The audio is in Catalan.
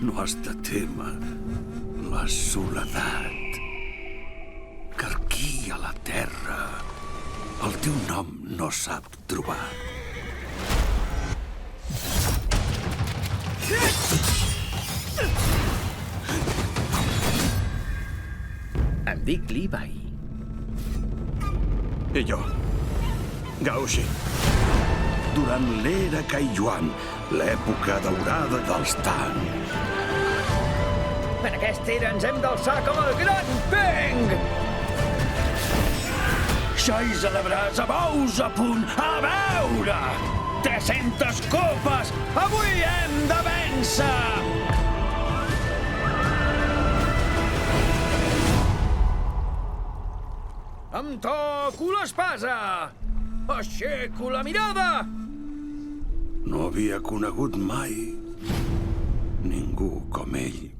No has de témer la soledat, que aquí a la terra el teu nom no sap trobar. Em dic Levi. I jo, Gao-Shi. Durant l'era Kaiyuan, l'època daurada dels Tang. En aquesta era ens hem d'alçar com el gran Peng! Xais a l'abraç, abous a punt, a veure! 300 copes! Avui hem de vèncer! Em toco l'espasa! Aixeco la mirada! No havia conegut mai ningú com ell.